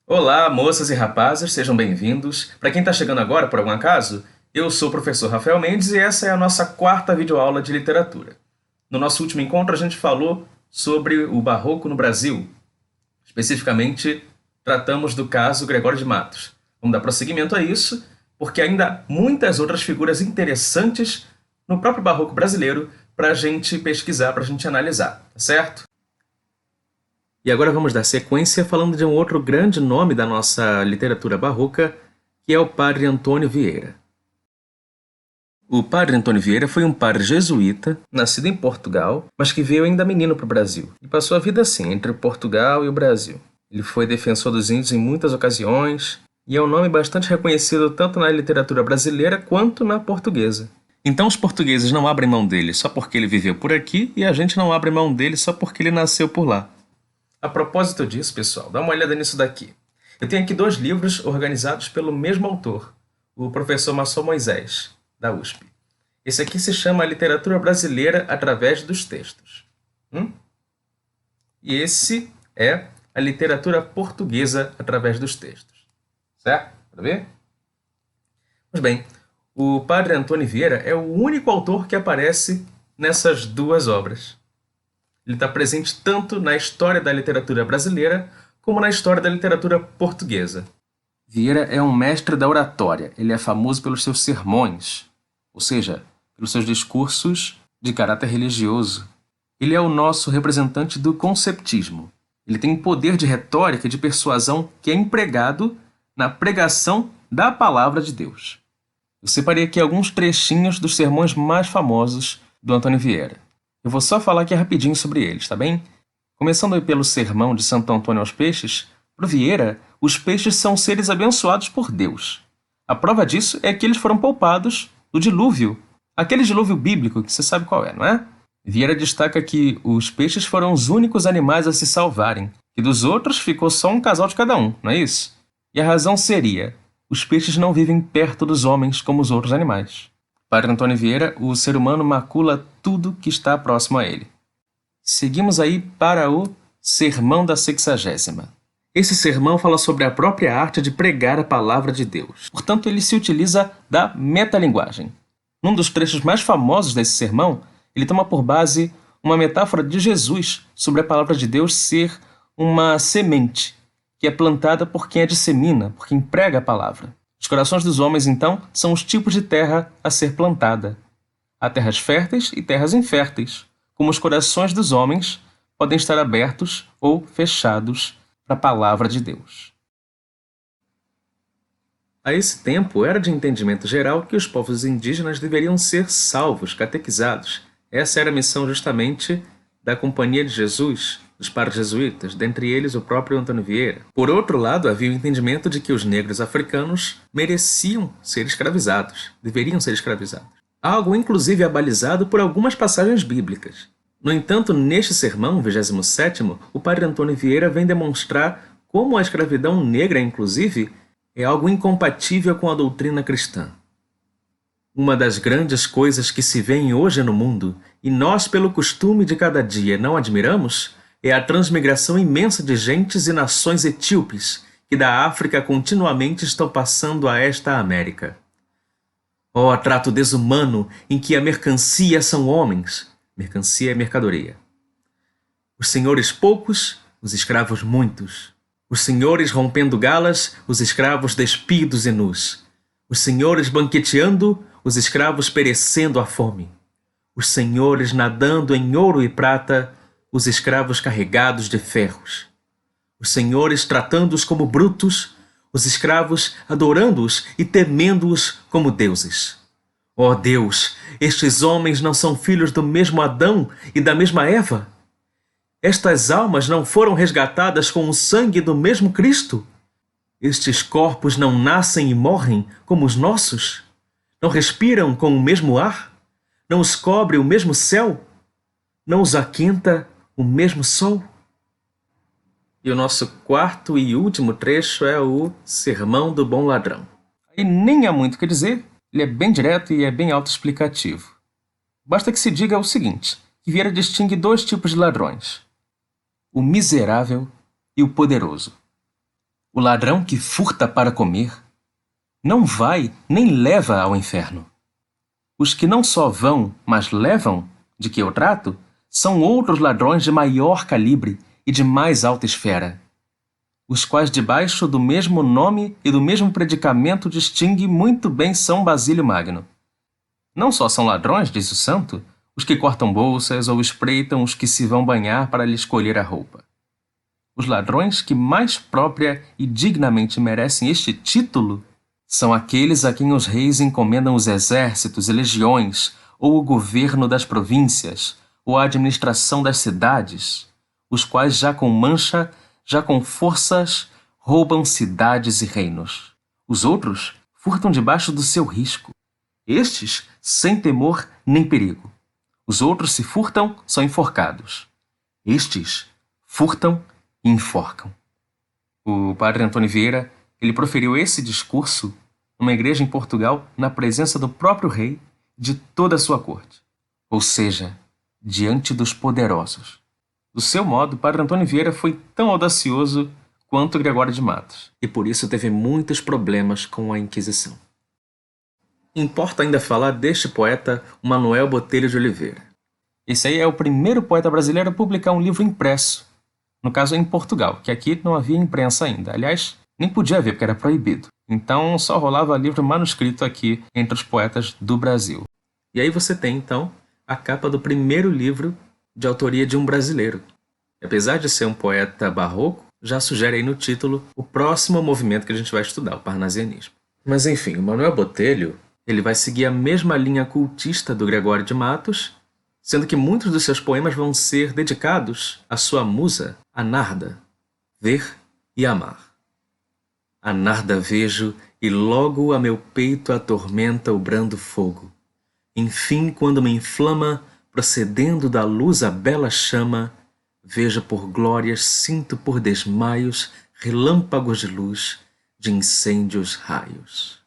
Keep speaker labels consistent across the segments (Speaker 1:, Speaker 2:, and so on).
Speaker 1: Olá, moças e rapazes, sejam bem-vindos. Para quem está chegando agora, por algum acaso, eu sou o professor Rafael Mendes e essa é a nossa quarta videoaula de literatura. No nosso último encontro, a gente falou sobre o Barroco no Brasil. Especificamente, tratamos do caso Gregório de Matos. Vamos dar prosseguimento a isso, porque ainda há muitas outras figuras interessantes no próprio Barroco brasileiro para a gente pesquisar, para a gente analisar, tá certo? E agora vamos dar sequência falando de um outro grande nome da nossa literatura barroca, que é o Padre Antônio Vieira. O Padre Antônio Vieira foi um padre jesuíta, nascido em Portugal, mas que veio ainda menino para o Brasil. E passou a vida assim, entre Portugal e o Brasil. Ele foi defensor dos índios em muitas ocasiões, e é um nome bastante reconhecido tanto na literatura brasileira quanto na portuguesa. Então os portugueses não abrem mão dele só porque ele viveu por aqui, e a gente não abre mão dele só porque ele nasceu por lá. A propósito disso, pessoal, dá uma olhada nisso daqui. Eu tenho aqui dois livros organizados pelo mesmo autor, o professor Massol Moisés, da USP. Esse aqui se chama Literatura Brasileira através dos Textos. E esse é a Literatura Portuguesa através dos Textos. Certo? Para ver? Pois bem, o Padre Antônio Vieira é o único autor que aparece nessas duas obras. Ele está presente tanto na história da literatura brasileira como na história da literatura portuguesa. Vieira é um mestre da oratória. Ele é famoso pelos seus sermões, ou seja, pelos seus discursos de caráter religioso. Ele é o nosso representante do conceptismo. Ele tem um poder de retórica e de persuasão que é empregado na pregação da palavra de Deus. Eu separei aqui alguns trechinhos dos sermões mais famosos do Antônio Vieira. Eu vou só falar aqui rapidinho sobre eles, tá bem? Começando pelo sermão de Santo Antônio aos Peixes, para Vieira, os peixes são seres abençoados por Deus. A prova disso é que eles foram poupados do dilúvio, aquele dilúvio bíblico que você sabe qual é, não é? Vieira destaca que os peixes foram os únicos animais a se salvarem, e dos outros ficou só um casal de cada um, não é isso? E a razão seria: os peixes não vivem perto dos homens como os outros animais. Para Antônio Vieira, o ser humano macula tudo que está próximo a ele. Seguimos aí para o Sermão da Sexagésima. Esse sermão fala sobre a própria arte de pregar a palavra de Deus. Portanto, ele se utiliza da metalinguagem. Num dos trechos mais famosos desse sermão, ele toma por base uma metáfora de Jesus sobre a palavra de Deus ser uma semente que é plantada por quem a dissemina, por quem prega a palavra. Os corações dos homens, então, são os tipos de terra a ser plantada. Há terras férteis e terras inférteis, como os corações dos homens podem estar abertos ou fechados para a palavra de Deus. A esse tempo, era de entendimento geral que os povos indígenas deveriam ser salvos, catequizados. Essa era a missão justamente da Companhia de Jesus, dos padres jesuítas, dentre eles o próprio Antônio Vieira. Por outro lado, havia o entendimento de que os negros africanos mereciam ser escravizados, deveriam ser escravizados. Algo inclusive abalizado por algumas passagens bíblicas. No entanto, neste sermão, 27º, o padre Antônio Vieira vem demonstrar como a escravidão negra, inclusive, é algo incompatível com a doutrina cristã. Uma das grandes coisas que se vêem hoje no mundo, e nós, pelo costume de cada dia, não admiramos, é a transmigração imensa de gentes e nações etíopes que da África continuamente estão passando a esta América. Ó, trato desumano em que a mercancia são homens, mercancia é mercadoria. Os senhores poucos, os escravos muitos. Os senhores rompendo galas, os escravos despidos e nus. Os senhores banqueteando, os escravos perecendo à fome. Os senhores nadando em ouro e prata, os escravos carregados de ferros. Os senhores tratando-os como brutos, os escravos adorando-os e temendo-os como deuses. Ó Deus, estes homens não são filhos do mesmo Adão e da mesma Eva? Estas almas não foram resgatadas com o sangue do mesmo Cristo? Estes corpos não nascem e morrem como os nossos? Não respiram com o mesmo ar? Não os cobre o mesmo céu? Não os aquenta o mesmo sol? E o nosso quarto e último trecho é o Sermão do Bom Ladrão. Aí nem há muito o que dizer, ele é bem direto e é bem autoexplicativo. Basta que se diga o seguinte, que Vieira distingue dois tipos de ladrões: o miserável e o poderoso. O ladrão que furta para comer não vai nem leva ao inferno. Os que não só vão, mas levam, de que eu trato, são outros ladrões de maior calibre e de mais alta esfera, os quais debaixo do mesmo nome e do mesmo predicamento distingue muito bem São Basílio Magno. Não só são ladrões, diz o santo, os que cortam bolsas ou espreitam os que se vão banhar para lhe escolher a roupa. Os ladrões que mais própria e dignamente merecem este título são aqueles a quem os reis encomendam os exércitos e legiões, ou o governo das províncias, ou a administração das cidades, os quais já com mancha, já com forças, roubam cidades e reinos. Os outros furtam debaixo do seu risco. Estes, sem temor nem perigo. Os outros, se furtam, são enforcados. Estes furtam e enforcam. O padre Antônio Vieira, ele proferiu esse discurso numa igreja em Portugal, na presença do próprio rei, de toda a sua corte. Ou seja, diante dos poderosos. Do seu modo, o padre Antônio Vieira foi tão audacioso quanto Gregório de Matos, e por isso teve muitos problemas com a Inquisição. Importa ainda falar deste poeta, Manuel Botelho de Oliveira. Esse aí é o primeiro poeta brasileiro a publicar um livro impresso, no caso em Portugal, que aqui não havia imprensa ainda. Aliás, nem podia haver, porque era proibido. Então só rolava livro manuscrito aqui entre os poetas do Brasil. E aí você tem, então, a capa do primeiro livro de autoria de um brasileiro. E apesar de ser um poeta barroco, já sugere aí no título o próximo movimento que a gente vai estudar, o parnasianismo. Mas enfim, o Manuel Botelho ele vai seguir a mesma linha cultista do Gregório de Matos, sendo que muitos dos seus poemas vão ser dedicados à sua musa, a Narda, ver e amar. A Narda vejo e logo a meu peito atormenta o brando fogo. Enfim, quando me inflama, procedendo da luz a bela chama, vejo por glórias, sinto por desmaios, relâmpagos de luz, de incêndios raios.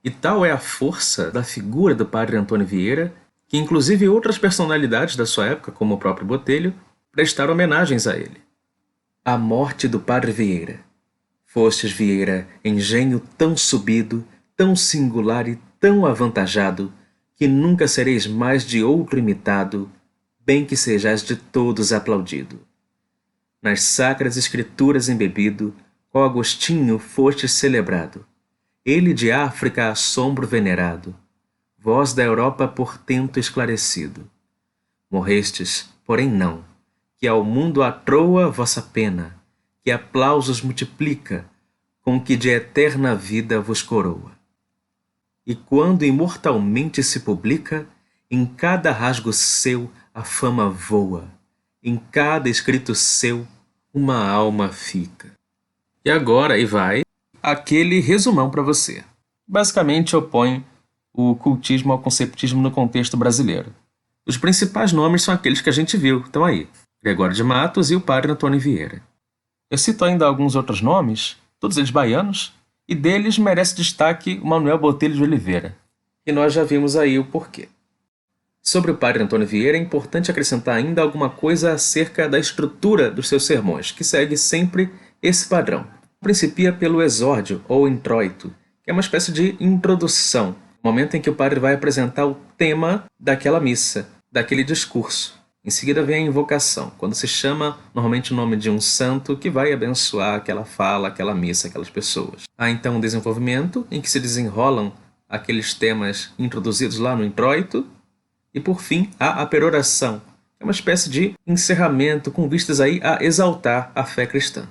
Speaker 1: E tal é a força da figura do padre Antônio Vieira, que inclusive outras personalidades da sua época, como o próprio Botelho, prestaram homenagens a ele. A morte do padre Vieira. Fostes, Vieira, engenho tão subido, tão singular e tão avantajado, que nunca sereis mais de outro imitado, bem que sejais de todos aplaudido. Nas sacras escrituras embebido, qual Agostinho fostes celebrado, ele de África assombro venerado, vós da Europa portento esclarecido. Morrestes, porém não, que ao mundo atroa vossa pena, que aplausos multiplica, com que de eterna vida vos coroa. E quando imortalmente se publica, em cada rasgo seu a fama voa, em cada escrito seu uma alma fica. E agora aí vai aquele resumão para você. Basicamente opõe o cultismo ao conceptismo no contexto brasileiro. Os principais nomes são aqueles que a gente viu, estão aí, Gregório de Matos e o padre Antônio Vieira. Eu cito ainda alguns outros nomes, todos eles baianos, e deles merece destaque o Manuel Botelho de Oliveira, e nós já vimos aí o porquê. Sobre o padre Antônio Vieira é importante acrescentar ainda alguma coisa acerca da estrutura dos seus sermões, que segue sempre esse padrão. Principia pelo exórdio ou introito, que é uma espécie de introdução, no momento em que o padre vai apresentar o tema daquela missa, daquele discurso. Em seguida vem a invocação, quando se chama normalmente o nome de um santo que vai abençoar aquela fala, aquela missa, aquelas pessoas. Há então um desenvolvimento em que se desenrolam aqueles temas introduzidos lá no introito, e por fim há a peroração, que é uma espécie de encerramento com vistas aí a exaltar a fé cristã.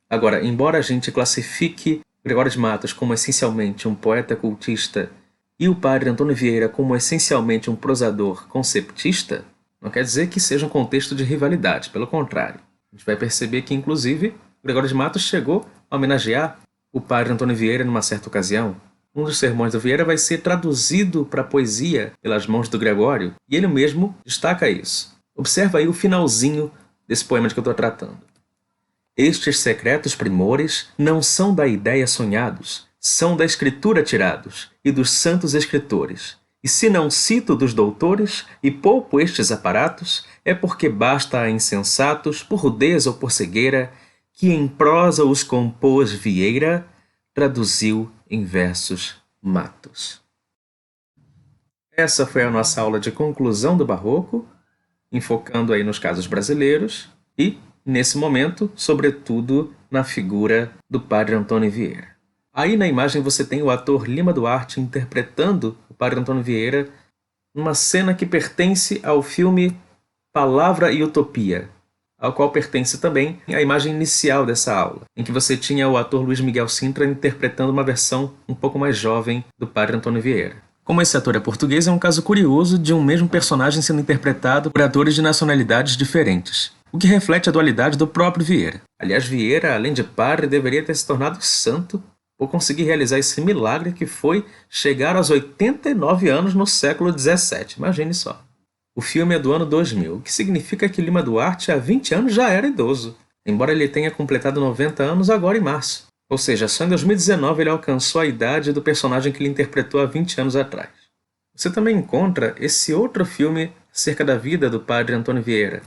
Speaker 1: Agora, embora a gente classifique Gregório de Matos como essencialmente um poeta cultista e o padre Antônio Vieira como essencialmente um prosador conceptista, não quer dizer que seja um contexto de rivalidade, pelo contrário. A gente vai perceber que, inclusive, Gregório de Matos chegou a homenagear o padre Antônio Vieira numa certa ocasião. Um dos sermões do Vieira vai ser traduzido para a poesia pelas mãos do Gregório, e ele mesmo destaca isso. Observa aí o finalzinho desse poema de que eu estou tratando. Estes secretos primores não são da ideia sonhados, são da escritura tirados, e dos santos escritores. E se não cito dos doutores, e poupo estes aparatos, é porque basta a insensatos, por rudez ou por cegueira, que em prosa os compôs Vieira, traduziu em versos Matos. Essa foi a nossa aula de conclusão do Barroco, enfocando aí nos casos brasileiros e, nesse momento, sobretudo na figura do Padre Antônio Vieira. Aí na imagem você tem o ator Lima Duarte interpretando o Padre Antônio Vieira numa cena que pertence ao filme Palavra e Utopia, ao qual pertence também a imagem inicial dessa aula, em que você tinha o ator Luiz Miguel Sintra interpretando uma versão um pouco mais jovem do Padre Antônio Vieira. Como esse ator é português, é um caso curioso de um mesmo personagem sendo interpretado por atores de nacionalidades diferentes, o que reflete a dualidade do próprio Vieira. Aliás, Vieira, além de padre, deveria ter se tornado santo por conseguir realizar esse milagre que foi chegar aos 89 anos no século XVII. Imagine só. O filme é do ano 2000, o que significa que Lima Duarte há 20 anos já era idoso, embora ele tenha completado 90 anos agora em março. Ou seja, só em 2019 ele alcançou a idade do personagem que ele interpretou há 20 anos atrás. Você também encontra esse outro filme acerca da vida do padre Antônio Vieira,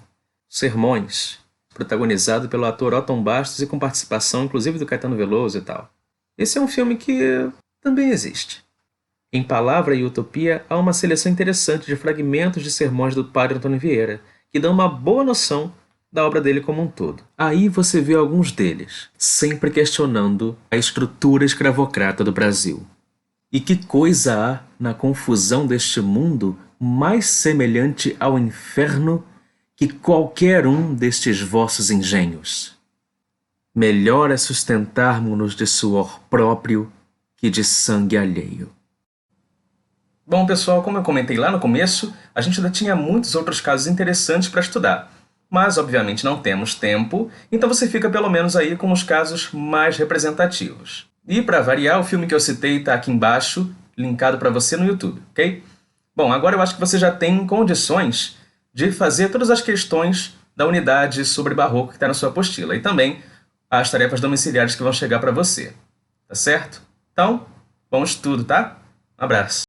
Speaker 1: Sermões, protagonizado pelo ator Otton Bastos e com participação inclusive do Caetano Veloso e tal. Esse é um filme que também existe. Em Palavra e Utopia há uma seleção interessante de fragmentos de sermões do padre Antônio Vieira, que dão uma boa noção da obra dele como um todo. Aí você vê alguns deles, sempre questionando a estrutura escravocrata do Brasil. E que coisa há na confusão deste mundo mais semelhante ao inferno que qualquer um destes vossos engenhos? Melhor é sustentarmos-nos de suor próprio que de sangue alheio. Bom, pessoal, como eu comentei lá no começo, a gente ainda tinha muitos outros casos interessantes para estudar. Mas, obviamente, não temos tempo, então você fica pelo menos aí com os casos mais representativos. E, para variar, o filme que eu citei está aqui embaixo, linkado para você no YouTube, ok? Bom, agora eu acho que você já tem condições de fazer todas as questões da unidade sobre Barroco que está na sua apostila, e também as tarefas domiciliares que vão chegar para você, tá certo? Então, bom estudo, tá? Um abraço.